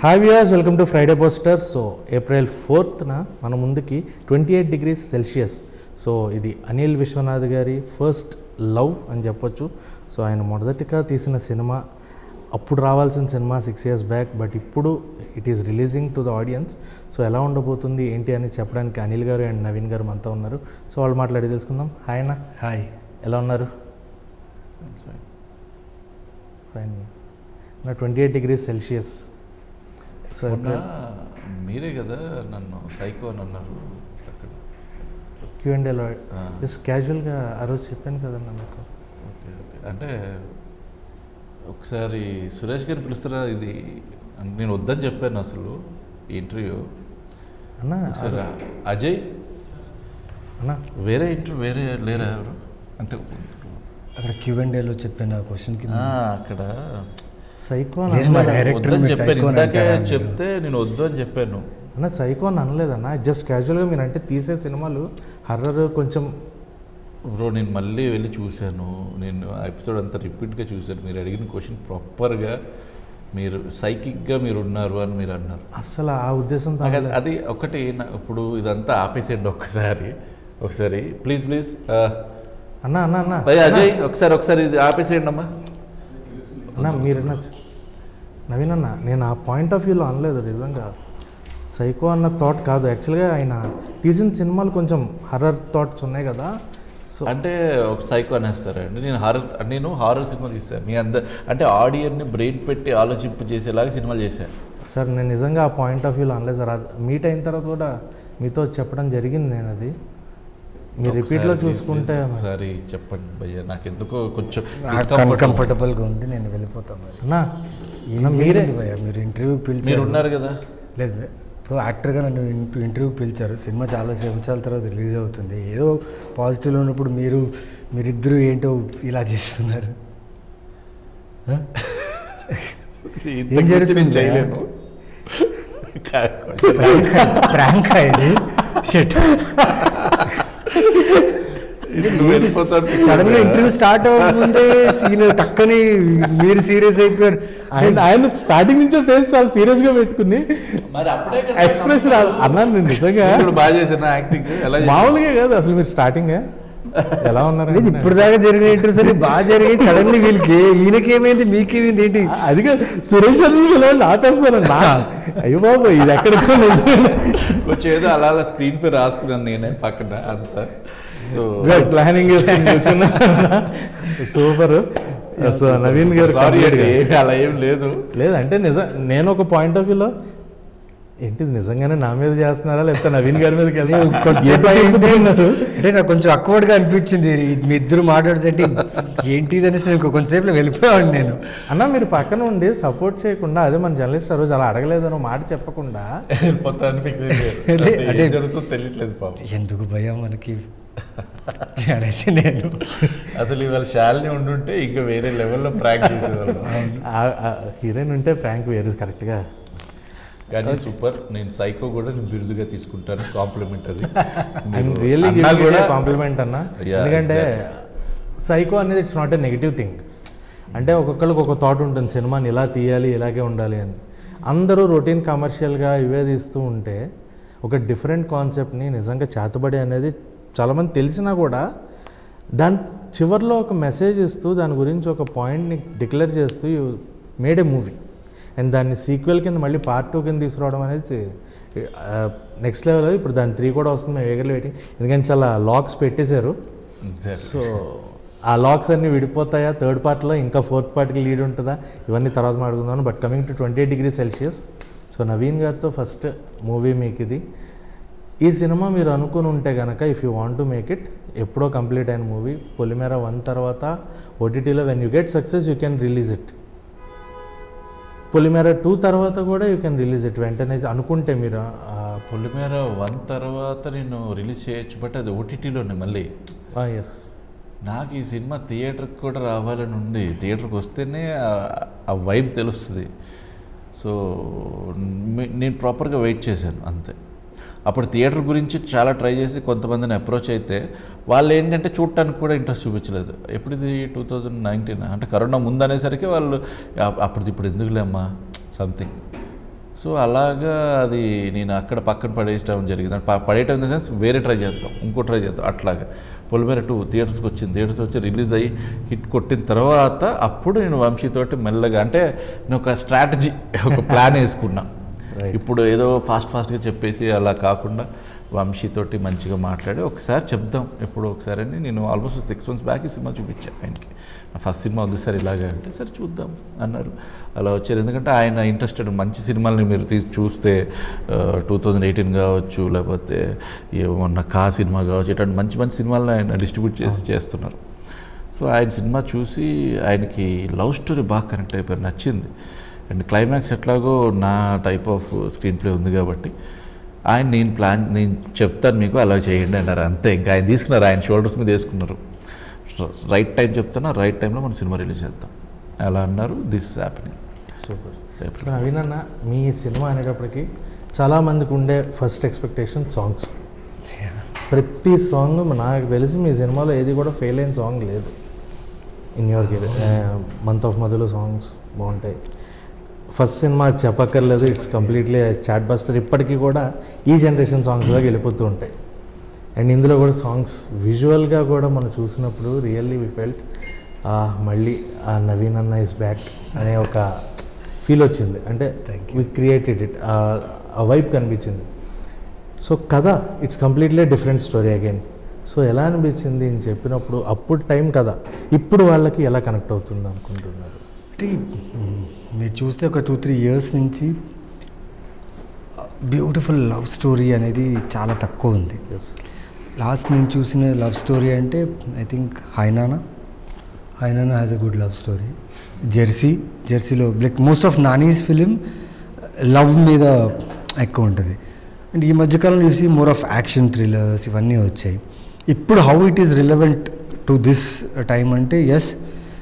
Hi viewers, welcome to Friday poster. So April 4న మన ముందుకి 28 degrees Celsius. సో ఇది అనిల్ విశ్వనాథ్ గారి ఫస్ట్ లవ్ అని చెప్పొచ్చు. సో ఆయన మొదటిగా తీసిన సినిమా, అప్పుడు రావాల్సిన సినిమా 6 years బ్యాక్, బట్ ఇప్పుడు it is releasing to the audience. So ఎలా ఉండబోతుంది ఏంటి అని చెప్పడానికి అనిల్ గారు అండ్ నవీన్ గారు మనతో ఉన్నారు. సో వాళ్ళు మాట్లాడి తెలుసుకుందాం. హాయ్ అన్న. హాయ్, ఎలా ఉన్నారు? ఫైన్. నా 28 degrees Celsius. సో మీరే కదా నన్ను సైకో అని అన్నారు అక్కడ Q&Aలో జస్ట్ క్యాజువల్గా ఆ రోజు చెప్పాను కదన్నా మీకు. ఓకే ఓకే, అంటే ఒకసారి సురేష్ గారు పిలుస్తారా ఇది అంటే నేను వద్దని చెప్పాను అసలు ఈ ఇంటర్వ్యూ. అన్న ఒకసారి అజయ్ అన్న వేరే ఇంటర్వ్యూ వేరే లేరా ఎవరు అంటే అక్కడ Q&Aలో చెప్పిన క్వశ్చన్కి అక్కడ సైకో డైరెక్టర్ వద్దని చెప్పాను, ఇందాకే చెప్తే నేను వద్దు అని చెప్పాను. అన్న సైకో అని అనలేదన్న, జస్ట్ క్యాజువల్గా మీరు అంటే తీసే సినిమాలు హర్రర్ కొంచెం. బ్రో నేను మళ్ళీ వెళ్ళి చూశాను, నేను ఆ ఎపిసోడ్ అంతా రిపీట్గా చూశాను. మీరు అడిగిన క్వశ్చన్ ప్రాపర్గా మీరు సైకిక్గా మీరు ఉన్నారు అని మీరు అన్నారు. అసలు ఆ ఉద్దేశంతో అది ఒకటి. ఇప్పుడు ఇదంతా ఆపేసేయండి ఒకసారి ప్లీజ్ అన్న అన్న అన్న అజయ్ ఒకసారి ఇది ఆపేసేయండి అమ్మా. అన్న మీరు నవీన్ అన్న, నేను ఆ పాయింట్ ఆఫ్ వ్యూలో అనలేదు. నిజంగా సైకో అన్న థాట్ కాదు. యాక్చువల్గా ఆయన తీసిన సినిమాలు కొంచెం హర్రర్ థాట్స్ ఉన్నాయి కదా. సో అంటే ఒక సైకో అనేస్తారండి. నేను హారర్ సినిమా తీస్తాను. మీ అంటే ఆడియన్ని బ్రెయిన్ పెట్టి ఆలోచింపు చేసేలాగా సినిమాలు చేశాను సార్. నేను నిజంగా ఆ పాయింట్ ఆఫ్ వ్యూలో అనలేదు సార్. మీట్ అయిన తర్వాత కూడా మీతో చెప్పడం జరిగింది నేను. అది మీరు రిపీట్లో చూసుకుంటే ఒకసారి చెప్పండి భయ్య, నాకు ఎందుకో కొంచెం కంఫర్టబుల్గా ఉంది, నేను వెళ్ళిపోతాను. అన్నా మీరే భయ్య, మీరు ఇంటర్వ్యూ మీరు పిలిచారు ఉన్నారు కదా. లేదు, ఇప్పుడు యాక్టర్గా నన్ను ఇంటర్వ్యూ పిలిచారు. సినిమా చాలా సంవత్సరాల తర్వాత రిలీజ్ అవుతుంది. ఏదో పాజిటివ్లో ఉన్నప్పుడు మీరిద్దరూ ఏంటో ఇలా చేస్తున్నారు. ఏం జరుగుతుంది? చేయలేను ప్రాంక్ ఇది. సడన్ గా ఇంటర్వ్యూ స్టార్ట్ అవ్వకముందే సీన్ టక్కని మీరు సీరియస్ అయిపోయారు. ఆయన స్టార్టింగ్ నుంచే ఫేస్ చాలా సీరియస్ గా పెట్టుకుని ఎక్స్ప్రెషన్ అన్నాను. నేను నిజంగా బాగా చేసిన యాక్టింగ్ మామూలుగా కాదు అసలు. మీరు స్టార్టింగ్ ఎలా ఉన్నారు? ఇప్పుడు దాకా జరిగిన ఇంటర్వ్యూస్ అన్ని బాగా జరిగాయి. సడన్లీ వీళ్ళకి ఈయనకేమైంది మీకేమైంది ఏంటి? అది సురేష్ అని ఆపేస్తానండి. అయ్యో బాబు, ఇది ఎక్కడికో కొంచెం ఏదో అలా స్క్రీన్ పే రాసుకున్నాను నేనే పక్కన అంతా. So planning super. So Naveen గారు అలా ఏం లేదంటే నేను ఒక పాయింట్ ఆఫ్ వ్యూలో ఏంటిది నిజంగానే నా మీద చేస్తున్నారా లేకపోతే నవీన్ గారి మీదకి అంటే నాకు కొంచెం అక్వర్డ్గా అనిపించింది. మీ ఇద్దరు మాట్లాడుతుంటే ఏంటిది అనేసి నేను కొంచెంసేపు వెళ్ళిపోయాను నేను. అన్న మీరు పక్కన ఉండి సపోర్ట్ చేయకుండా, అదే మన జర్నలిస్ట్ ఆ రోజు అలా అడగలేదనో మాట చెప్పకుండా తెలియట్లేదు పాపం. ఎందుకు భయం మనకి అనేసి నేను అసలు ఇవాళ శాలిని ఉండుంటే ఇంకా వేరే లెవెల్లో ప్రాంక్ చేసేవాళ్ళం. హీరోయిన్ ఉంటే ప్రాంక్ వేరు కరెక్ట్గా. కానీ సూపర్. నేను సైకో కూడా నేను బిరుదుగా తీసుకుంటాను. కాంప్లిమెంట్ అది రియల్లీ కాంప్లిమెంట్ అన్న. ఎందుకంటే సైకో అనేది it's not a negative thing. అంటే ఒక్కొక్కరికి ఒక థాట్ ఉంటుంది, సినిమాని ఇలా తీయాలి ఇలాగే ఉండాలి అని. అందరూ రొటీన్ కమర్షియల్గా ఇవే తీస్తూ ఉంటే ఒక డిఫరెంట్ కాన్సెప్ట్ని నిజంగా చేతబడి అనేది చాలామంది తెలిసినా కూడా దాని చివరిలో ఒక మెసేజ్ ఇస్తూ దాని గురించి ఒక పాయింట్ని డిక్లేర్ చేస్తూ you made A movie. And దాన్ని సీక్వెల్ కింద మళ్ళీ పార్ట్ 2 కింద తీసుకురావడం అనేది నెక్స్ట్ లెవెల్. ఇప్పుడు దాని 3 కూడా వస్తుంది, మేము ఎగర్లు వెయిటింగ్. ఎందుకంటే చాలా లాక్స్ పెట్టేశారు. సో ఆ లాక్స్ అన్నీ విడిపోతాయా థర్డ్ పార్ట్లో, ఇంకా ఫోర్త్ పార్ట్కి లీడ్ ఉంటుందా, ఇవన్నీ తర్వాత మాట్లాడుకుందాం. But coming to 28 degrees Celsius. So Naveen గారితో ఫస్ట్ మూవీ మీకు ఇది. ఈ సినిమా మీరు అనుకుని ఉంటే కనుక, if you want to make it, ఎప్పుడో కంప్లీట్ అయిన మూవీ. పొలిమేర 1 తర్వాత ఓటీటీలో when you get success you can release it. Polimera 2 తర్వాత కూడా యూ కెన్ రిలీజ్ ఇట్ వెంటనే అనుకుంటే మీరు. పొలిమేర 1 తర్వాత నేను రిలీజ్ చేయొచ్చు, బట్ అది ఓటీటీలోనే మళ్ళీ. ఎస్, నాకు ఈ సినిమా థియేటర్కి కూడా రావాలని ఉంది. థియేటర్కి వస్తేనే ఆ వైబ్ తెలుస్తుంది. సో నేను ప్రాపర్గా వెయిట్ చేశాను అంతే. అప్పుడు థియేటర్ గురించి చాలా ట్రై చేసి కొంతమందిని అప్రోచ్ అయితే వాళ్ళు ఏంటంటే చూడటానికి కూడా ఇంట్రెస్ట్ చూపించలేదు. ఎప్పుడు ఇది 2019 అంటే కరోనా ముందు అనేసరికి వాళ్ళు అప్పుడు ఇప్పుడు ఎందుకులేమ్మా సంథింగ్. సో అలాగా అది నేను అక్కడ పక్కన పడేయటం జరిగింది. పడేయటం ఇన్ ద సెన్స్ వేరే ట్రై చేద్దాం, ఇంకో ట్రై చేద్దాం. అట్లాగా పొలిమేర 2 థియేటర్స్కి వచ్చింది. థియేటర్స్ వచ్చి రిలీజ్ అయ్యి హిట్ కొట్టిన తర్వాత అప్పుడు నేను వంశీతోటి మెల్లగా అంటే నేను ఒక స్ట్రాటజీ, ఒక ప్లాన్ వేసుకున్నా. ఇప్పుడు ఏదో ఫాస్ట్గా చెప్పేసి అలా కాకుండా వంశీతోటి మంచిగా మాట్లాడి ఒకసారి చెప్దాం ఎప్పుడు ఒకసారి అని నేను ఆల్మోస్ట్ 6 months బ్యాక్ ఈ సినిమా చూపించాను ఆయనకి. నా ఫస్ట్ సినిమా వద్దు సార్ ఇలాగే అంటే సరే చూద్దాం అన్నారు. అలా వచ్చారు. ఎందుకంటే ఆయన ఇంట్రెస్టెడ్ మంచి సినిమాలని మీరు చూస్తే 2018 కావచ్చు, లేకపోతే ఏమన్నా కా సినిమా కావచ్చు, ఇట్లాంటి మంచి మంచి సినిమాలను ఆయన డిస్ట్రిబ్యూట్ చేస్తున్నారు. సో ఆయన సినిమా చూసి ఆయనకి లవ్ స్టోరీ బాగా కనెక్ట్ అయిపోయారు, నచ్చింది. అండ్ క్లైమాక్స్ ఎట్లాగో నా టైప్ ఆఫ్ స్క్రీన్ ప్లే ఉంది కాబట్టి ఆయన నేను చెప్తాను మీకు అలా చేయండి అన్నారు. అంతే, ఇంకా ఆయన తీసుకున్నారు, ఆయన షోల్డర్స్ మీద వేసుకున్నారు. రైట్ టైం చెప్తాను, రైట్ టైంలో మనం సినిమా రిలీజ్ చేద్దాం అలా అన్నారు. This is happening. Super. Naveen అన్న, మీ సినిమా అనేటప్పటికీ చాలామందికి ఉండే ఫస్ట్ ఎక్స్పెక్టేషన్ సాంగ్స్. ప్రతి సాంగ్ నాకు తెలిసి మీ సినిమాలో ఏది కూడా ఫెయిల్ అయిన సాంగ్ లేదు. In your career month of మధులో సాంగ్స్ బాగుంటాయి. ఫస్ట్ సినిమా చెప్పక్కర్లేదు, ఇట్స్ కంప్లీట్లీ చాట్ బస్టర్. ఇప్పటికీ కూడా ఈ జనరేషన్ సాంగ్స్లోకి వెళ్ళిపోతూ ఉంటాయి. అండ్ ఇందులో కూడా సాంగ్స్ విజువల్గా కూడా మనం చూసినప్పుడు రియల్లీ వి ఫెల్ట్ మళ్ళీ ఆ నవీన్ అన్న ఇస్ బ్యాక్ అనే ఒక ఫీల్ వచ్చింది. అంటే వి క్రియేటెడ్ ఇట్, ఆ వైబ్ కనిపించింది. సో కథ it's completely different story again. So ఎలా అనిపించింది అని చెప్పినప్పుడు? అప్పుడు టైం కదా, ఇప్పుడు వాళ్ళకి ఎలా కనెక్ట్ అవుతుంది అనుకుంటున్నారు? అంటే మీరు చూస్తే ఒక 2-3 years నుంచి బ్యూటిఫుల్ లవ్ స్టోరీ అనేది చాలా తక్కువ ఉంది. లాస్ట్ నేను చూసిన లవ్ స్టోరీ అంటే I think Hi Nanna has a good love story. జెర్సీలో like most of Nani's film love మీద ఎక్కువ ఉంటుంది. అండ్ ఈ మధ్యకాలంలో చూసి మోర్ ఆఫ్ యాక్షన్ థ్రిల్లర్స్ ఇవన్నీ వచ్చాయి. ఇప్పుడు how it is relevant to this time అంటే ఎస్,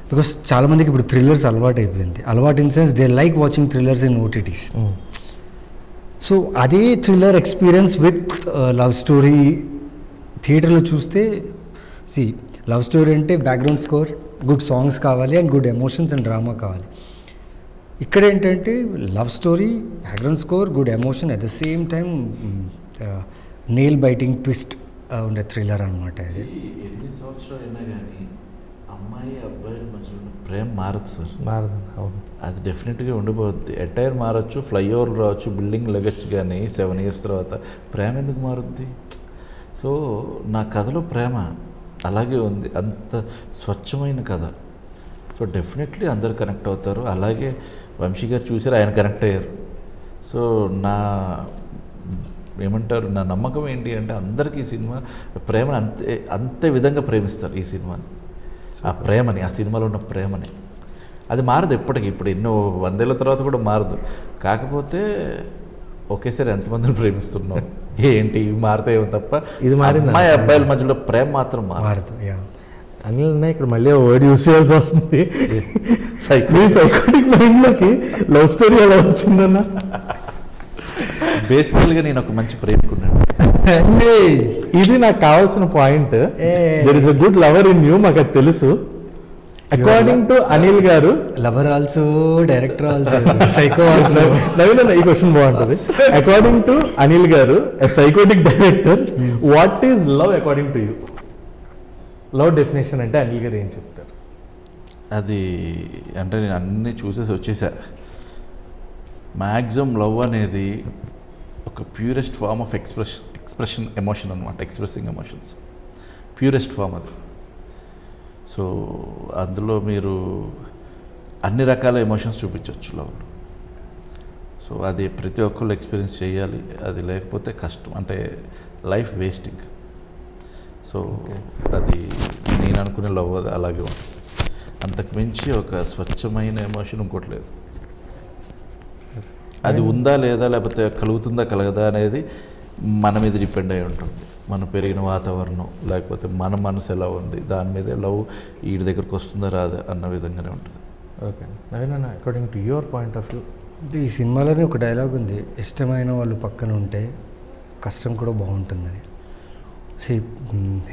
బికాస్ చాలామందికి ఇప్పుడు థ్రిల్లర్స్ అలవాటు అయిపోయింది. అలవాటు in sense they like watching thrillers in OTTs. So అదే thriller experience with love story థియేటర్లో చూస్తే, లవ్ స్టోరీ అంటే బ్యాక్గ్రౌండ్ స్కోర్, గుడ్ సాంగ్స్ కావాలి and good emotions and drama కావాలి. ఇక్కడ ఏంటంటే love story, background score, good emotion, at the same time nail biting twist ఉండే thriller అనమాట. ఇది ఎన్ని సంవత్సరాలు అయినా కానీ అమ్మాయి అబ్బాయిల మధ్యలో ప్రేమ మారదు సార్. మారదు, అవును. అది డెఫినెట్గా ఉండిపోద్ది. ఎటైర్ మారచ్చు, ఫ్లైఓవర్ రావచ్చు, బిల్డింగ్ లెగచ్చు, కానీ 7 years తర్వాత ప్రేమ ఎందుకు మారుద్ది? సో నా కథలో ప్రేమ అలాగే ఉంది, అంత స్వచ్ఛమైన కథ. సో డెఫినెట్లీ అందరు కనెక్ట్ అవుతారు. అలాగే వంశీ గారు చూసారు, ఆయన కనెక్ట్ అయ్యారు. సో ఏమంటారు, నా నమ్మకం ఏంటి అంటే అందరికీ ఈ సినిమా ప్రేమను అంతే విధంగా ప్రేమిస్తారు ఈ సినిమాని. ఆ ప్రేమని, ఆ సినిమాలో ఉన్న ప్రేమని, అది మారదు ఎప్పటికీ. ఇప్పుడు ఎన్నో 100 ఏళ్ళ తర్వాత కూడా మారదు. కాకపోతే ఒకేసారి ఎంతమందిని ప్రేమిస్తున్నాం ఏంటి, ఇవి మారుతాయేమో తప్ప ఇది మారింది. అమ్మాయి అబ్బాయిల మధ్యలో ప్రేమ మాత్రం మారదు. అనిల్ అన్న, ఇక్కడ మళ్ళీ వర్డ్ యూస్ చేయాల్సి వస్తుంది. సైకోటిక్ మైండ్లోకి లవ్ స్టోరీ ఎలా వచ్చిందన్న? బేసికల్గా నేను ఒక మంచి ప్రేమికున్నాను. ఇది నాకు కావాల్సిన point. There is a good lover in you, మాకు అది తెలుసు. According to Anil garu, lover also, director also, psycho also. Naveen అన్న, ఈ క్వశ్చన్ బాగుంటుంది. According to Anil garu, a psychotic director, what is love according to you? Love definition అంటే అనిల్ గారు ఏం చెప్తారు? అది అంటే నేను అన్నీ చూసేసి వచ్చేసా. మ్యాక్సిమం లవ్ అనేది ఒక purest form of expression emotion అనమాట. ఎక్స్ప్రెసింగ్ ఎమోషన్స్ ప్యూరెస్ట్ ఫామ్ అది. సో అందులో మీరు అన్ని రకాల ఎమోషన్స్ చూపించవచ్చు లవ్లో. సో అది ప్రతి ఒక్కళ్ళు ఎక్స్పీరియన్స్ చేయాలి. అది లేకపోతే కష్టం, అంటే లైఫ్ వేస్టింగ్. సో అది నేను అనుకునే లవ్ అది అలాగే ఉంటుంది. అంతకు మించి ఒక స్వచ్ఛమైన ఎమోషన్ ఇంకోటి లేదు. అది ఉందా లేదా, లేకపోతే కలుగుతుందా కలగదా అనేది మన మీద డిపెండ్ అయి ఉంటుంది. మనం పెరిగిన వాతావరణం, లేకపోతే మన మనసు ఎలా ఉంది, దాని మీదే లవ్ వీడి దగ్గరకు వస్తుందా రాదా అన్న విధంగానే ఉంటుంది. Okay Naveen, according to your point of view, ఈ సినిమాలోనే ఒక డైలాగ్ ఉంది, ఇష్టమైన వాళ్ళు పక్కన ఉంటే కష్టం కూడా బాగుంటుందని. So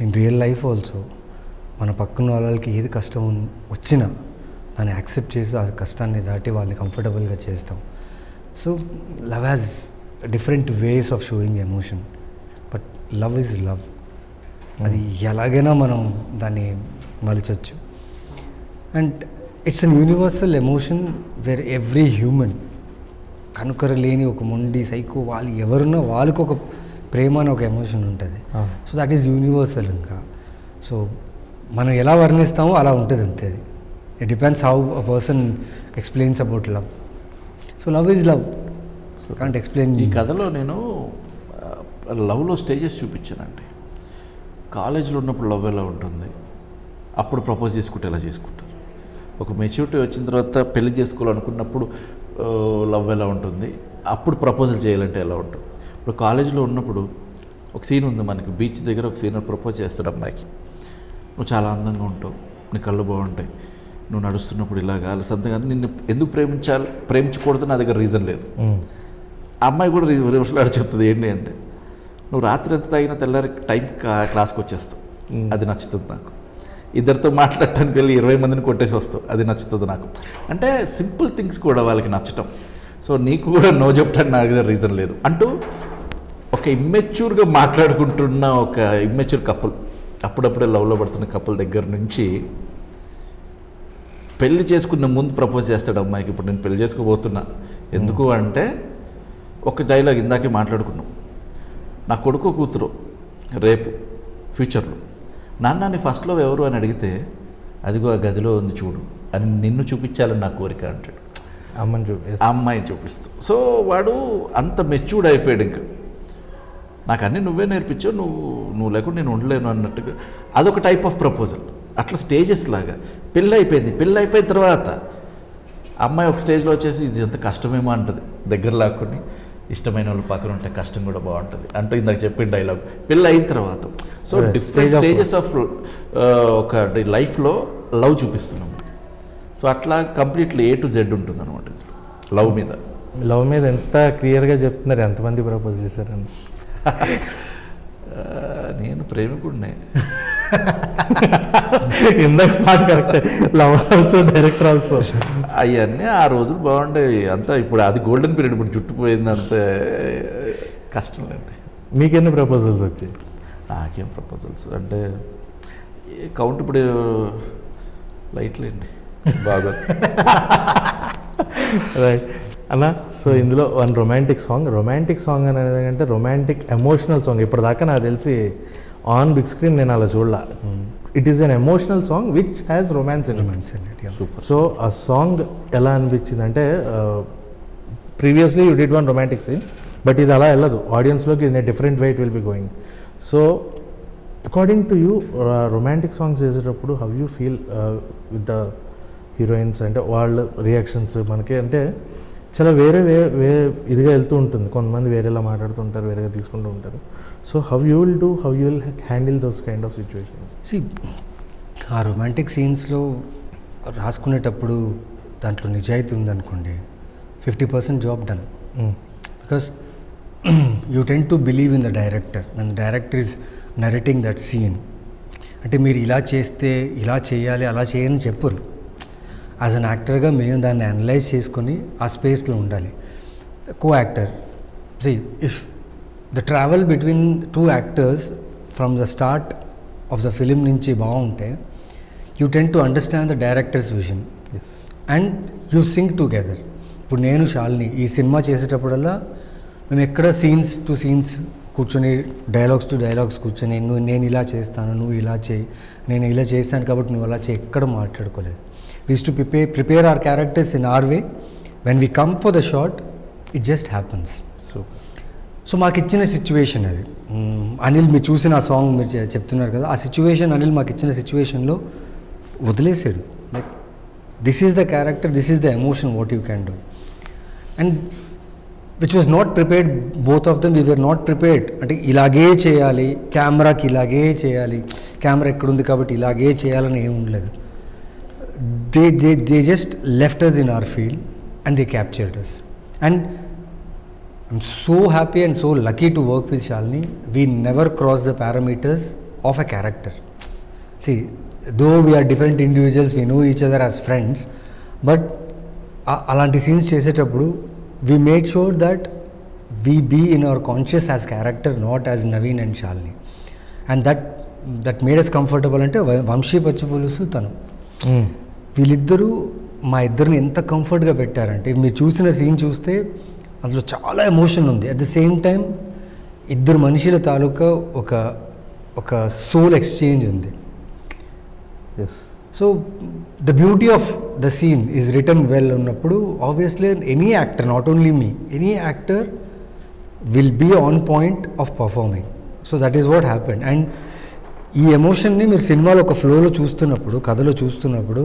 in real life also మన పక్కన వాళ్ళకి ఏది కష్టం వచ్చినా దాన్ని యాక్సెప్ట్ చేసి ఆ కష్టాన్ని దాటి వాళ్ళని కంఫర్టబుల్గా చేస్తాం. So love has different ways of showing emotion, but love is love. అది ఎలాగైనా మనం దాన్ని మలచొచ్చు. And it's an universal emotion where every human, కనుకరలేని ఒక మొండి సైకో వాళ్ళు ఎవరున్నా వాళ్ళకు ఒక ప్రేమ అని ఒక ఎమోషన్ ఉంటుంది. So that is universal. ఇంకా సో మనం ఎలా వర్ణిస్తామో అలా ఉంటుంది అంతే. అది it depends how a person explains about love. So love is love, can't explain. ఈ కథలో నేను లవ్లో స్టేజెస్ చూపించానండి. కాలేజీలో ఉన్నప్పుడు లవ్ ఎలా ఉంటుంది, అప్పుడు ప్రపోజ్ చేసుకుంటే ఎలా చేసుకుంటారు, ఒక మెచ్యూరిటీ వచ్చిన తర్వాత పెళ్లి చేసుకోవాలనుకున్నప్పుడు లవ్ ఎలా ఉంటుంది, అప్పుడు ప్రపోజల్ చేయాలంటే ఎలా ఉంటుంది. ఇప్పుడు కాలేజీలో ఉన్నప్పుడు ఒక సీన్ ఉంది మనకి, బీచ్ దగ్గర ఒక సీన్ ప్రపోజ్ చేస్తాడు అమ్మాయికి. నువ్వు చాలా అందంగా ఉంటావు, నీ కళ్ళు బాగుంటాయి, నువ్వు నడుస్తున్నప్పుడు ఇలాగా సంథింగ్ అని. నిన్ను ఎందుకు ప్రేమించకూడదు నా దగ్గర రీజన్ లేదు. ఆ అమ్మాయి కూడా రివర్స్లో చెప్తుంది ఏంటి అంటే, నువ్వు రాత్రి ఎంత తాగినా తెల్లారి టైం క్లాస్కి వచ్చేస్తావు, అది నచ్చుతుంది నాకు. ఇద్దరితో మాట్లాడటానికి వెళ్ళి 20 మందిని కొట్టేసి వస్తావు, అది నచ్చుతుంది నాకు. అంటే సింపుల్ థింగ్స్ కూడా వాళ్ళకి నచ్చటం. సో నీకు కూడా నో చెప్పడానికి నా దగ్గర రీజన్ లేదు అంటూ ఒక ఇమ్మెచ్యూర్గా మాట్లాడుకుంటున్న ఒక ఇమ్మెచ్యూర్ కపుల్, అప్పుడప్పుడే లవ్లో పడుతున్న కపుల్ దగ్గర నుంచి పెళ్లి చేసుకున్న ముందు ప్రపోజ్ చేస్తాడు అమ్మాయికి. ఇప్పుడు నేను పెళ్లి చేసుకోబోతున్నా, ఎందుకు అంటే ఒక డైలాగ్ ఇందాకే మాట్లాడుకున్నాం, నా కొడుకు కూతురు రేపు ఫ్యూచర్లో నాన్న నీ ఫస్ట్ లవ్ ఎవరు అని అడిగితే అదిగో ఆ గదిలో ఉంది చూడు అని నిన్ను చూపించాలని నా కోరిక అంటాడు. అమ్మాయిని చూపిస్తూ. సో వాడు అంత మెచ్యూర్డ్ అయిపోయాడు. ఇంకా నాకు అన్నీ నువ్వే నేర్పించావు, నువ్వు లేకుండా నేను ఉండలేను అన్నట్టుగా అదొక టైప్ ఆఫ్ ప్రపోజల్. అట్లా స్టేజెస్ లాగా పెళ్ళి అయిపోయిన తర్వాత అమ్మాయి ఒక స్టేజ్లో వచ్చేసి ఇది ఎంత కష్టమేమో అంటుంది, దగ్గర లాక్కుని ఇష్టమైన వాళ్ళు పక్కన ఉంటే కష్టం కూడా బాగుంటుంది అంటూ ఇందాక చెప్పిన డైలాగ్ పెళ్ళి అయిన తర్వాత. సో డిఫరెంట్ స్టేజెస్ ఆఫ్ ఒక లైఫ్లో లవ్ చూపిస్తున్నాము. సో అట్లా కంప్లీట్లీ A to Z ఉంటుంది అనమాట లవ్ మీద. ఎంత క్లియర్గా చెప్తున్నారు, ఎంతమంది ప్రపోజ్ చేశారని. నేను ప్రేమికుడినే. ఇందాక పాట correct, love also director also. అవన్నీ ఆ రోజులు బాగుండేవి అంతా. ఇప్పుడు అది గోల్డెన్ పీరియడ్, ఇప్పుడు జుట్టుపోయింది అంతే కష్టం లేండి. మీకెన్ని ప్రపోజల్స్ వచ్చాయి? నాకేం ప్రపోజల్స్ అంటే కౌంట్ ఇప్పుడు లైట్లేండి బాగా. రైట్ అన్న. సో ఇందులో వన్ రొమాంటిక్ సాంగ్ అనేది అంటే రొమాంటిక్ ఎమోషనల్ సాంగ్. ఇప్పటిదాకా నాకు తెలిసి ఆన్ బిగ్ స్క్రీన్ నేను అలా చూడాల. It is an emotional song which has romance in it. So ఆ సాంగ్ ఎలా అనిపించింది అంటే, previously you did one romantic scene, but ఇది అలా వెళ్ళదు ఆడియన్స్లోకి, in a different way it will be going. So according to you romantic songs చేసేటప్పుడు how you feel with the heroines, అంటే వాళ్ళ రియాక్షన్స్ మనకి అంటే చాలా వేరే ఇదిగా వెళ్తూ ఉంటుంది. కొంతమంది వేరేలా మాట్లాడుతుంటారు, వేరేగా తీసుకుంటూ ఉంటారు. So how you will handle those kind of situations? ఆ రొమాంటిక్ సీన్స్లో రాసుకునేటప్పుడు దాంట్లో నిజాయితీ ఉందనుకోండి, 50% job done. Because you tend to believe in the director, and director is narrating that scene. అంటే మీరు ఇలా చేస్తే ఇలా చేయాలి, అలా చేయని చెప్పరు. యాజ్ అన్ యాక్టర్గా మేము దాన్ని అనలైజ్ చేసుకొని ఆ స్పేస్లో ఉండాలి. Co actor, if the travel between 2 actors from the start of the film నుంచి బాగుంటే, you tend to understand the director's vision and you sync together. ఇప్పుడు నేను శాలిని ఈ సినిమా చేసేటప్పుడల్లా మేము ఎక్కడ సీన్స్ టు సీన్స్ కూర్చొని, డైలాగ్స్ టు డైలాగ్స్ కూర్చొని, నేను ఇలా చేస్తాను, నువ్వు ఇలా చేయి, నేను ఇలా చేస్తాను కాబట్టి నువ్వు అలా చేయి, ఎక్కడ మాట్లాడుకోలేదు. We used to prepare our characters in our way. When we come for the shot, it just happens. So మాకు ఇచ్చిన సిచ్యువేషన్ అది. అనిల్ మీరు చూసిన ఆ సాంగ్ మీరు చెప్తున్నారు కదా, ఆ సిచ్యువేషన్ అనిల్ మాకు ఇచ్చిన సిచ్యువేషన్లో వదిలేసాడు. Like this is the character, this is the emotion, what you can do. And which was not prepared, both of them we were not prepared. అంటే ఇలాగే చేయాలి, కెమెరాకి ఇలాగే చేయాలి, కెమెరా ఎక్కడుంది కాబట్టి ఇలాగే చేయాలని ఏమి ఉండలేదు. They just left us in our field and they captured us. And I'm so happy and so lucky to work with Shalini. We never cross the parameters of a character. See, though we are different individuals, we know each other as friends, but అలాంటి scenes చేసేటప్పుడు we made sure that we be in our conscious as character, not as Naveen and Shalini. And that made us comfortable. అంటే వంశీ పచ్చిపులుసు తను వీళ్ళిద్దరూ మా ఇద్దరిని ఎంత కంఫర్ట్గా పెట్టారంటే మీరు చూసిన సీన్ చూస్తే అందులో చాలా ఎమోషన్ ఉంది. అట్ ద సేమ్ టైం ఇద్దరు మనుషుల తాలూకా ఒక సోల్ ఎక్స్చేంజ్ ఉంది. Yes. So the beauty of the scene is return well ఉన్నప్పుడు obviously any actor, not only me, any actor will be on point of performing. So that is what happened. And ఈ ఎమోషన్ని మీరు సినిమాలో ఒక ఫ్లోలో చూస్తున్నప్పుడు, కథలో చూస్తున్నప్పుడు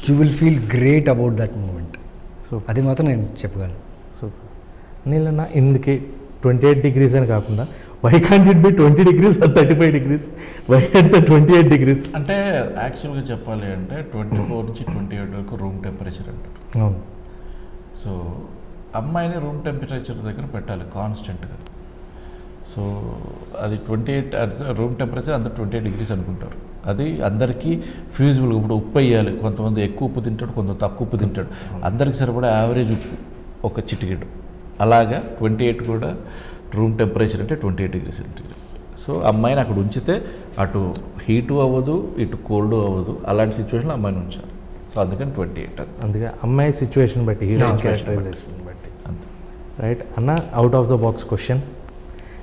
you will feel great about that moment. So అది మాత్రం నేను చెప్పగలను. సూపర్. నీళ్ళన్నా ఇందుకే 28 degrees అని కాకుండా why can't it be 20 degrees or 35 degrees? Why at the 28 degrees? అంటే యాక్చువల్గా చెప్పాలి అంటే 24 నుంచి 28 వరకు రూమ్ టెంపరేచర్ అంటారు. అవును. సో అమ్మాయిని రూమ్ టెంపరేచర్ దగ్గర పెట్టాలి కాన్స్టెంట్గా. సో అది 28 రూమ్ టెంపరేచర్ అందరు 28 degrees అనుకుంటారు. అది అందరికీ ఫ్యూజిబుల్. ఇప్పుడు ఉప్పు వేయాలి, కొంతమంది ఎక్కువ ఉప్పు తింటాడు, కొంతమంది తక్కువ ఉప్పు తింటాడు. అందరికి సరిపడా యావరేజ్ ఉప్పు ఒక చిటికెడు. అలాగా 28 కూడా రూమ్ టెంపరేచర్ అంటే 28 degrees సెంటిగ్రేడ్. సో అమ్మాయిని అక్కడ ఉంచితే అటు హీటు అవ్వదు, ఇటు కోల్డ్ అవ్వదు. అలాంటి సిచ్యువేషన్లో అమ్మాయిని ఉంచాలి. సో అందుకని 28. అందుకే అమ్మాయి సిచ్యువేషన్ బట్టి, హీరోయిన్ క్యారెక్టరైజేషన్ బట్టి. అంతే. రైట్ అన్న, out of the box question.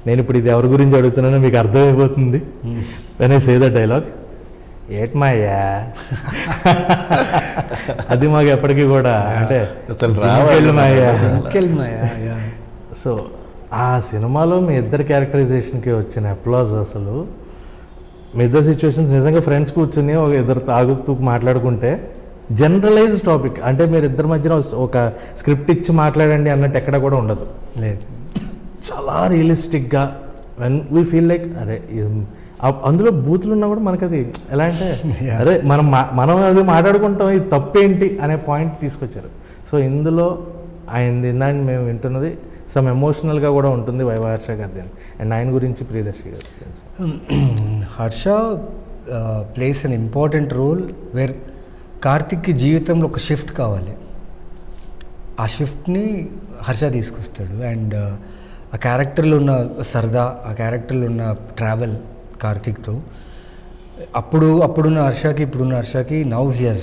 నేను ఇప్పుడు ఇది ఎవరి గురించి అడుగుతున్నానో మీకు అర్థమైపోతుంది. When I say the dialogue, ఏట్ మాయా, అది మాకు ఎప్పటికీ కూడా అంటే మాయా. సో ఆ సినిమాలో మీ ఇద్దరు క్యారెక్టరైజేషన్కి వచ్చిన అప్లాజ్, అసలు మీ ఇద్దరు సిచ్యువేషన్స్ నిజంగా ఫ్రెండ్స్ కూర్చుని ఒక ఇద్దరు తాగుతూ మాట్లాడుకుంటే జనరలైజ్ టాపిక్, అంటే మీరు ఇద్దరి మధ్యన ఒక స్క్రిప్ట్ ఇచ్చి మాట్లాడండి అన్నట్టు ఎక్కడ కూడా ఉండదు. లేదు, చాలా రియలిస్టిక్గా వెన్ వీ ఫీల్ లైక్ అరే అందులో బూతులు ఉన్నా కూడా మనకు అది ఎలా అంటే అరే మనం అది మాట్లాడుకుంటాం, ఇది తప్పేంటి అనే పాయింట్ తీసుకొచ్చారు. సో ఇందులో ఆయన ఇందాక మేము వింటున్నది సమ్ ఎమోషనల్గా కూడా ఉంటుంది హర్ష గారిది. అండ్ ఆయన గురించి Priyadarshi garu. Harsha plays an important role where కార్తిక్కి జీవితంలో ఒక షిఫ్ట్ కావాలి. ఆ షిఫ్ట్ని హర్ష తీసుకొస్తాడు. అండ్ ఆ క్యారెక్టర్లో ఉన్న సరదా, ఆ క్యారెక్టర్లో ఉన్న ట్రావెల్ కార్తిక్తో, అప్పుడున్న హర్షకి ఇప్పుడున్న హర్షకి now he has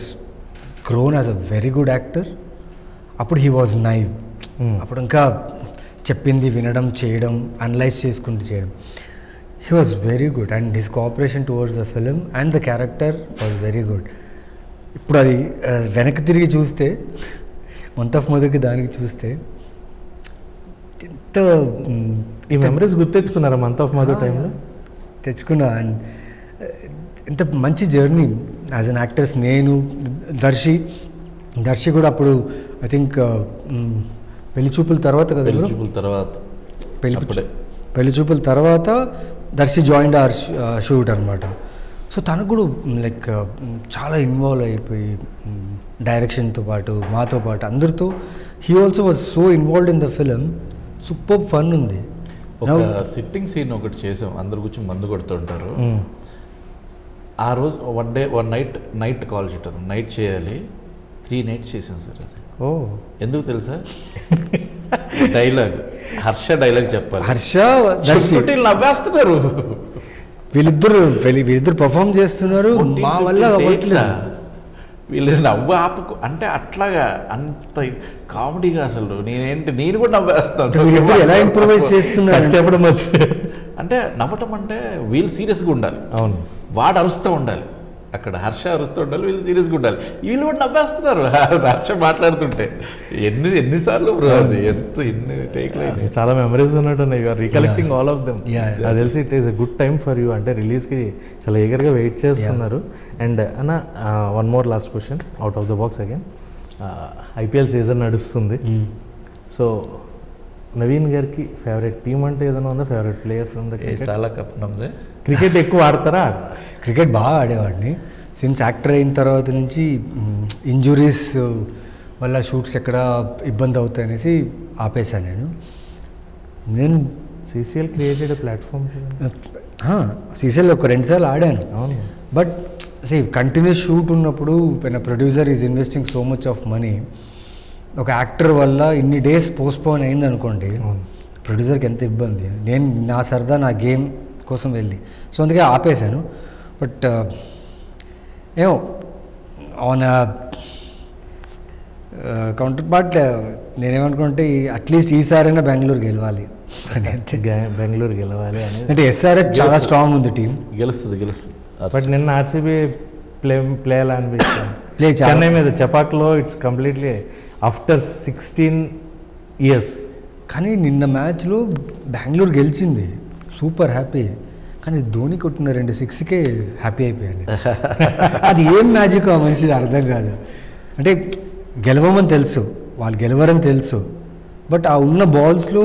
grown as a very good actor. అప్పుడు హీ వాజ్ నైవ్. అప్పుడు ఇంకా చెప్పింది వినడం, చేయడం, అనలైజ్ చేసుకుంటూ చేయడం. He was very good and his cooperation towards the film and the character was very good. ఇప్పుడు అది వెనక్కి తిరిగి చూస్తే, మంత్ ఆఫ్ మధుకి దానికి చూస్తే ఎంత ఈ మెమరీస్ గుర్తెచ్చుకున్నారా మంత్ ఆఫ్ మధు టైంలో? తెచ్చుకున్నా. అండ్ ఎంత మంచి జర్నీ యాజ్ అన్ యాక్టర్స్. నేను దర్శి కూడా అప్పుడు ఐ థింక్ పెళ్లి చూపుల తర్వాత కదా, పెళ్లి చూపుల తర్వాత దర్శి జాయిన్డ్ అవర్ షూట్ అనమాట. సో తనకు కూడా లైక్ చాలా ఇన్వాల్వ్ అయిపోయి డైరెక్షన్తో పాటు మాతో పాటు అందరితో he also was so involved in the film. Super fun ఉంది. ఒక సిట్టింగ్ సీన్ ఒకటి చేసాం, అందరు కూర్చొని మందు కొడుతుంటారు. ఆ రోజు వన్ నైట్ కాల్ చేయటం, నైట్ చేయాలి. 3 nights చేసాం సార్. అది ఎందుకు తెలుసా? డైలాగ్, హర్ష డైలాగ్ చెప్పాలి. హర్ష నవ్వేస్తున్నారు, వీళ్ళిద్దరు పర్ఫామ్ చేస్తున్నారు. మా వల్ల వీళ్ళు నవ్వు ఆపుకు అంటే అట్లాగా అంత కామెడీగా అసలు నేను కూడా నవ్వేస్తాను. ఎలా ఇంప్రూవైజ్ చేస్తున్నారు చెప్పడం మర్చిపోయారు. అంటే నవ్వటం అంటే వీళ్ళు సీరియస్గా ఉండాలి. అవును, వాడు అరుస్తూ ఉండాలి, అక్కడ హర్ష అరుస్తూ ఉండాలి, వీళ్ళు సీరియస్గా ఉండాలి. వీళ్ళు కూడా నవ్వేస్తున్నారు హర్ష మాట్లాడుతుంటే. ఎన్నిసార్లు బ్రో అది, ఎన్ని టేక్లు అయింది. చాలా మెమరీస్ ఉన్నట్టున్నాయి. You are recollecting all of them. అది తెలిసి it is a good time for you. అంటే రిలీజ్కి చాలా ఈగర్గా వెయిట్ చేస్తున్నారు. అండ్ అన్న, one more last question out of the box again. IPL season నడుస్తుంది. సో నవీన్ గారికి ఫేవరెట్ టీమ్ అంటే ఏదైనా ఉందా? Favourite player from the cricket ఎక్కువ ఆడతారా? క్రికెట్ బాగా ఆడేవాడిని. సిన్స్ యాక్టర్ అయిన తర్వాత నుంచి ఇంజురీస్ వల్ల షూట్స్ ఎక్కడ ఇబ్బంది అవుతాయనేసి ఆపేశాను నేను. నేను CCL క్రియేటెడ్ ప్లాట్ఫామ్. సీసీఎల్ ఒక 2 సార్లు ఆడాను. అవును. బట్ కంటిన్యూస్ షూట్ ఉన్నప్పుడు when producer is investing so much of money, ఒక యాక్టర్ వల్ల ఇన్ని డేస్ పోస్ట్పోన్ అయింది అనుకోండి, ప్రొడ్యూసర్కి ఎంత ఇబ్బంది. నేను నా సరదా నా గేమ్ కోసం వెళ్ళి సో అందుకే ఆపేశాను. బట్ ఏమో ఆన్ కౌంటర్ పార్ట్ నేనేమనుకుంటే అట్లీస్ట్ ఈసారైనా బెంగళూరు గెలవాలి బెంగళూరు గెలవాలి అనేది. అంటే SRH చాలా స్ట్రాంగ్ ఉంది టీం, గెలుస్తుంది. బట్ నిన్న RCB ప్లే అలా అనిపించింది. ప్లే చెన్నై మీద చపాక్లో ఇట్స్ కంప్లీట్లీ ఆఫ్టర్ 16 years. కానీ నిన్న మ్యాచ్లో బెంగళూరు గెలిచింది, సూపర్ హ్యాపీ. కానీ ధోని కొట్టిన 2 6కే హ్యాపీ అయిపోయాను. అది ఏం మ్యాజిక్ ఆ మనిషిది అర్థం కాదు. అంటే గెలవమని తెలుసు, వాళ్ళు గెలవరని తెలుసు, బట్ ఆ ఉన్న బాల్స్లో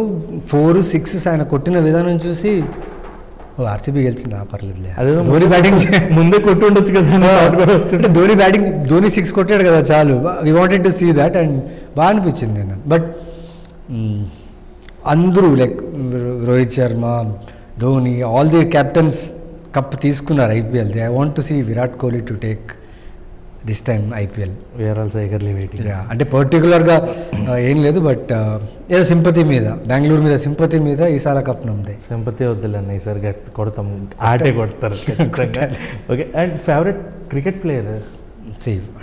4 6 ఆయన కొట్టిన విధానం చూసి RCB గెలిచింది, పర్లేదులే. ధోని బ్యాటింగ్ ముందే కొట్టి ఉండొచ్చు కదా. అంటే ధోని బ్యాటింగ్, ధోని 6 కొట్టాడు కదా చాలు, we wanted to see that. And బాగా అనిపించింది నేను. బట్ అందరూ like Rohit Sharma, Dhoni, all the captains cup తీసుకున్నారు IPL. I want to see Virat Kohli to take this time IPL. We are also eagerly waiting. అంటే పర్టికులర్గా ఏం లేదు, బట్ ఏదో సింపతి మీద, బెంగళూరు మీద సింపతి మీద ఈసారి కప్ నమ్మది. సింపతి వద్దులేండి, ఈసారి కొడతాం, ఆటే కొడతారు ఖచ్చితంగా. Okay. And favourite cricket player?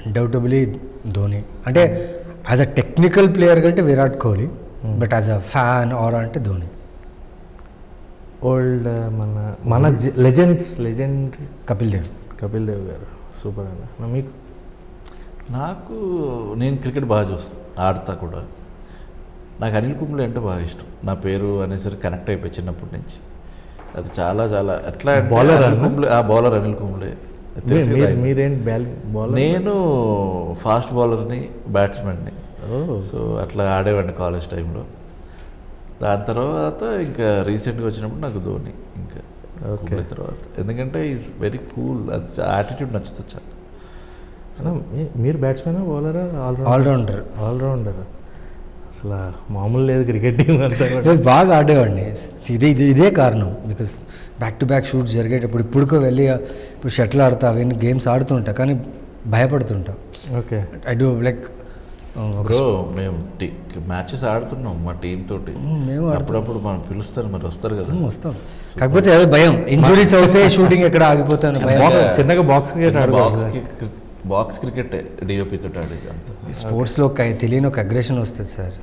Undoubtedly Dhoni. అంటే యాజ్ అ టెక్నికల్ ప్లేయర్ కంటే Virat Kohli, but as a fan or అంటే ధోని. ఓల్డ్ మన లెజెండ్ కపిల్ దేవ్ గారు సూపర్ అన్న. మీకు? నాకు నేను క్రికెట్ బాగా చూస్తాను, ఆడతా కూడా. నాకు అనిల్ కుంబ్లే అంటే బాగా ఇష్టం. నా పేరు అనేసరికి కనెక్ట్ అయిపోయి చిన్నప్పటి నుంచి. అది చాలా చాలా ఎట్లా బౌలర్ బౌలర్ అనిల్ కుంబ్లే. మీరేంటి బౌలర్? నేను ఫాస్ట్ బౌలర్ని, బ్యాట్స్మెన్ని. సో అట్లా ఆడేవాడిని కాలేజ్ టైంలో. దాని తర్వాత ఇంకా రీసెంట్గా వచ్చినప్పుడు నాకు ధోని ఇంకా తర్వాత, ఎందుకంటే ఈజ్ వెరీ కూల్, యాటిట్యూడ్ నచ్చుతుంది చాలా. మీరు బ్యాట్స్మెన్, బౌలరా? ఆల్రౌండర్. అసలు మామూలు లేదు క్రికెట్ టీం అంతా. బాగా ఆడేవాడిని. ఇదే కారణం, because back to back shoots జరిగేటప్పుడు ఇప్పుడుకో వెళ్ళి ఇప్పుడు షటిల్ ఆడుతా, అవన్నీ గేమ్స్ ఆడుతుంటా, కానీ భయపడుతుంటా. ఓకే. ఐ డూ లైక్ మేము మ్యాచెస్ ఆడుతున్నాం మా టీం తోటి. మేము అప్పుడప్పుడు మనం పిలుస్తారు, మరి వస్తారు కదా. వస్తాం, కాకపోతే అదే భయం, ఇంజురీస్ అవుతే షూటింగ్ ఎక్కడ ఆగిపోతాను భయం. చిన్నగా బాక్స్ క్రికెట్ DOP తోటి ఆడేది. స్పోర్ట్స్లో తెలియని ఒక అగ్రెషన్ వస్తుంది సార్,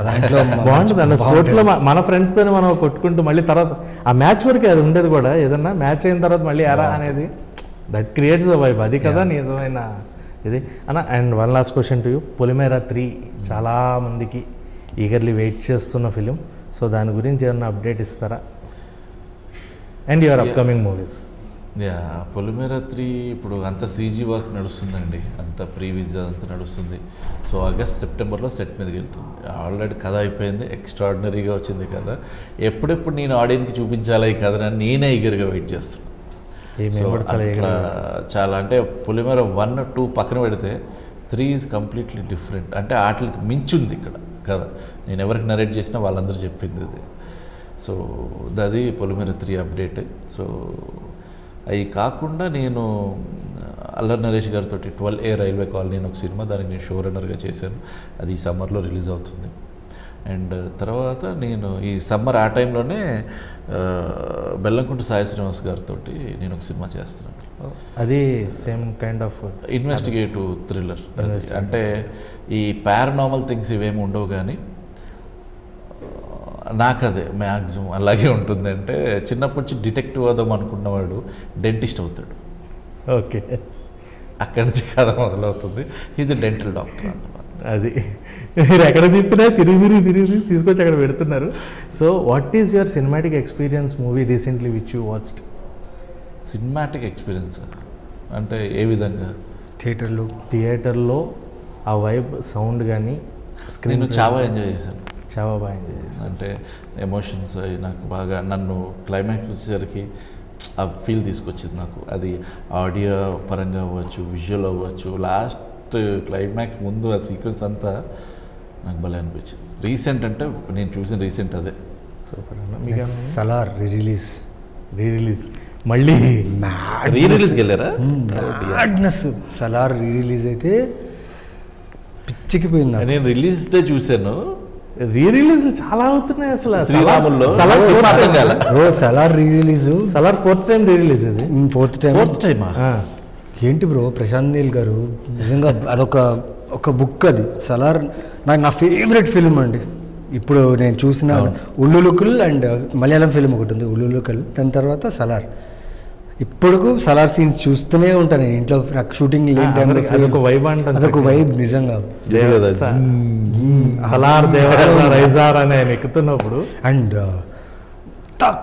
దాంట్లో బాగుంటుంది అన్న. స్పోర్ట్స్లో మన ఫ్రెండ్స్తోనే మనం కొట్టుకుంటూ మళ్ళీ తర్వాత ఆ మ్యాచ్ వరకు అది ఉండేది కూడా, ఏదన్నా మ్యాచ్ అయిన తర్వాత మళ్ళీ ఎరా అనేది, దట్ క్రియేట్స్ అ వైబ్. అది కదా నిజమైన ఇది అన్న. And one last question to you. Polimera 3 చాలామందికి ఈగర్లీ వెయిట్ చేస్తున్న ఫిలిం. సో దాని గురించి ఏమన్నా అప్డేట్ ఇస్తారా? And your upcoming movies. Polimera 3 ఇప్పుడు అంత CG వర్క్ నడుస్తుందండి, అంత ప్రీవిజ్ అంతా నడుస్తుంది. సో ఆగస్ట్ సెప్టెంబర్లో సెట్ మీదకి వెళ్తుంది. ఆల్రెడీ కథ అయిపోయింది, ఎక్స్ట్రాడినరీగా వచ్చింది కథ. ఎప్పుడెప్పుడు నేను ఆడియన్స్కి చూపించాలా ఈ కథని నేనే ఈగర్గా వెయిట్ చేస్తున్నాను. చాలా అంటే పొలిమేర 1, 2 పక్కన పెడితే 3 ఈజ్ కంప్లీట్లీ డిఫరెంట్. అంటే వాటికి మించుంది ఇక్కడ కదా. నేను ఎవరికి నరేట్ చేసినా వాళ్ళందరూ చెప్పింది అది. సో అది పొలిమేర 3 అప్డేట్. సో అవి కాకుండా నేను అల్లరి నరేష్ గారితో 12A రైల్వే కాలనీ అని ఒక సినిమా, దానికి నేను షో రన్నర్గా చేశాను. అది ఈ సమ్మర్లో రిలీజ్ అవుతుంది. అండ్ తర్వాత నేను ఈ సమ్మర్ ఆ టైంలోనే బెల్లంకొండ సాయి శ్రీనివాస్ గారితో నేను ఒక సినిమా చేస్తున్నాను. అది same kind of investigative thriller. అంటే ఈ పారానార్మల్ థింగ్స్ ఇవేమి ఉండవు, కానీ నాకు అదే మ్యాక్సిమం అలాగే ఉంటుంది. అంటే చిన్నప్పటి నుంచి డిటెక్టివ్ అవుదాం అనుకున్నవాడు డెంటిస్ట్ అవుతాడు. ఓకే. అక్కడి నుంచి కథ మొదలవుతుంది. ఈజ్ ఎ డెంటల్ డాక్టర్ అన్నమాట. అది మీరు ఎక్కడ తిప్పినా తిరిగి తీసుకొచ్చి అక్కడ పెడుతున్నారు. So what is your cinematic experience movie recently which you watched? Cinematic experience అంటే ఏ విధంగా? థియేటర్లో ఆ వైబ్, సౌండ్ కానీ స్క్రీన్. చాలా ఎంజాయ్ చేశాను, చాలా బాగా ఎంజాయ్ చేశాను. అంటే ఎమోషన్స్ నాకు బాగా, నన్ను క్లైమాక్స్ వచ్చేసరికి ఆ ఫీల్ తీసుకొచ్చింది నాకు. అది ఆడియో పరంగా అవ్వచ్చు, విజువల్ అవ్వచ్చు, లాస్ట్ క్లైమాక్స్ ముందు ఆ సీక్వెన్స్ అంతా నాకు భలే అనిపించింది. రీసెంట్ అంటే నేను చూసిన రీసెంట్ అదే. సూపర్ అన్న. మీకు సలార్ రిలీజ్ మళ్ళీ రీ రిలీజ్కి వెళ్ళారా? మ్యాడ్నెస్. సలార్ రిలీజ్ అయితే పిచ్చికిపోయింది నాకు. నేను రిలీజ్ డే చూశాను. రిలీజ్ చాలా అవుతున్నాయి అసలు. శ్రీరాముల్లో సలార్ అర్థం కాలే. Salaar release, Salaar 4th time release ఇది. Fourth time. ఆ. ఏంటి బ్రో ప్రశాంత్ నీల్ గారు, నిజంగా ఒక బుక్ అది. సలార్ నా ఫేవరెట్ ఫిల్మ్ అండి. ఇప్పుడు నేను చూసిన ఉల్లులుకుల్ అండ్ మలయాళం ఫిల్మ్ ఒకటి ఉంది ఉల్లులుకుల్, దాని తర్వాత సలార్. ఇప్పుడు సలార్ సీన్స్ చూస్తూనే ఉంటాను నేను ఇంట్లో. నాకు షూటింగ్ లేని టైంలో అదొక వైబ్ అంటాను. అదొక వైబ్ నిజంగా. సలార్ దేవర రైజార్ అనే ఎక్కుతున్నప్పుడు అండ్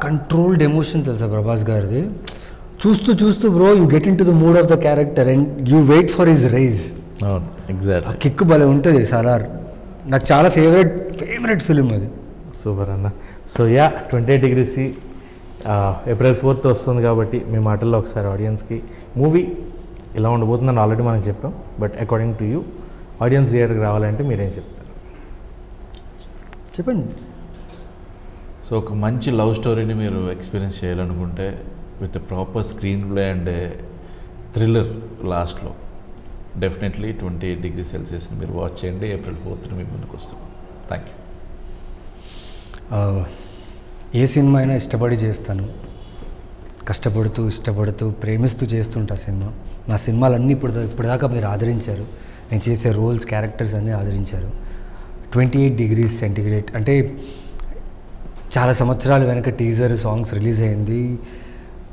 కంట్రోల్డ్ ఎమోషన్ తెలుసా ప్రభాస్ గారిది. చూస్తూ bro you get in to the mood of the character and you wait for his rise. Exact. ఆ కిక్ భలే ఉంటుంది సలార్. నాకు చాలా ఫేవరెట్ ఫిలిం అది. సూపర్ అన్న. So ya 28 degrees April 4th వస్తుంది కాబట్టి మీ మాటల్లో ఒకసారి ఆడియన్స్కి మూవీ ఇలా ఉండబోతుందని ఆల్రెడీ మనం చెప్పాం. But according to you audience థియేటర్కి రావాలంటే మీరేం చెప్తారు? చెప్పండి. సో ఒక మంచి లవ్ స్టోరీని మీరు ఎక్స్పీరియన్స్ చేయాలనుకుంటే with proper screen play and thriller లాస్ట్లో డెఫినెట్లీ 28 degrees Celsius మీరు వాచ్ చేయండి. April 4th మీ ముందుకు వస్తాం. Thank you. ఏ సినిమా అయినా ఇష్టపడి చేస్తాను, ఇష్టపడుతూ ప్రేమిస్తూ చేస్తుంటా సినిమా. నా సినిమాలన్నీ ఇప్పటిదాకా మీరు ఆదరించారు. నేను చేసే రోల్స్, క్యారెక్టర్స్ అన్నీ ఆదరించారు. 28 degrees Centigrade అంటే చాలా సంవత్సరాల వెనక టీజర్ సాంగ్స్ రిలీజ్ అయింది.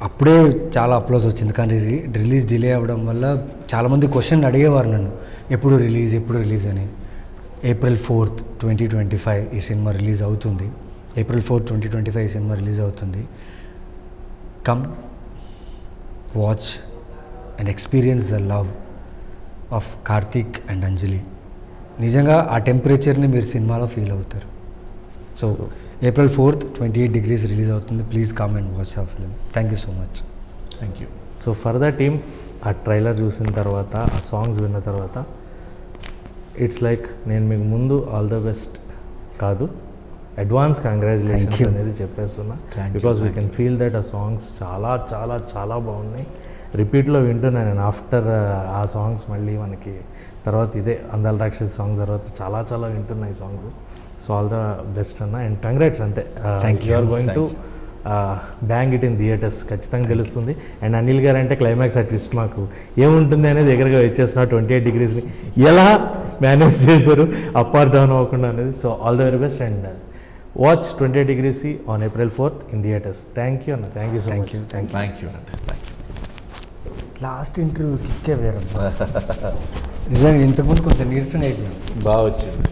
అప్పుడే చాలా అప్లోజ్ వచ్చింది. కానీ రిలీజ్ డిలే అవ్వడం వల్ల చాలామంది క్వశ్చన్ అడిగేవారు నన్ను, ఎప్పుడు రిలీజ్ అని. April 4th 2025 ఈ సినిమా రిలీజ్ అవుతుంది. April 4th 2025 ఈ సినిమా రిలీజ్ అవుతుంది. Come watch and experience the love of Karthik and Anjali. నిజంగా ఆ టెంపరేచర్ని మీరు సినిమాలో ఫీల్ అవుతారు. So April 4th 28 degrees release అవుతుంది. ప్లీజ్ కమ్ అండ్ వాచ్ ఆ film. Thank you so much. Thank you. So for the team ఆ ట్రైలర్ చూసిన తర్వాత, ఆ సాంగ్స్ విన్న తర్వాత ఇట్స్ లైక్ నేను మీకు ముందు ఆల్ ద బెస్ట్ కాదు, అడ్వాన్స్ కంగ్రాచులేషన్స్ అనేది చెప్పేస్తున్నా. Because we can feel that ఆ సాంగ్స్ చాలా చాలా చాలా బాగున్నాయి. రిపీట్లో వింటున్నాను నేను ఆఫ్టర్ ఆ సాంగ్స్. మళ్ళీ మనకి తర్వాత ఇదే అందాల రాక్షసి సాంగ్ తర్వాత చాలా చాలా వింటున్నాయి songs. So all the best అన్న అండ్ కంగ్రాట్స్. అంతే, you are going to bang it in theatres ఖచ్చితంగా తెలుస్తుంది. అండ్ అనిల్ గారు అంటే క్లైమాక్స్ ఆ ట్విస్ట్ మాకు ఏముంటుంది అనేది దగ్గరగా వచ్చేస్తున్నా. 28 degreesని ఎలా మేనేజ్ చేశారు అప్ ఆర్ డౌన్ అవ్వకుండా అనేది. So all the very best and watch 28 degrees on April 4th in theatres. Thank you అన్న. Thank you so much. Thank you అండి. Thank you. లాస్ట్ ఇంటర్వ్యూ కిక్కే వేరే నిజంగా ఇంతకుముందు కొంచెం నీరసంగా అయిపోయింది. బాగా వచ్చింది.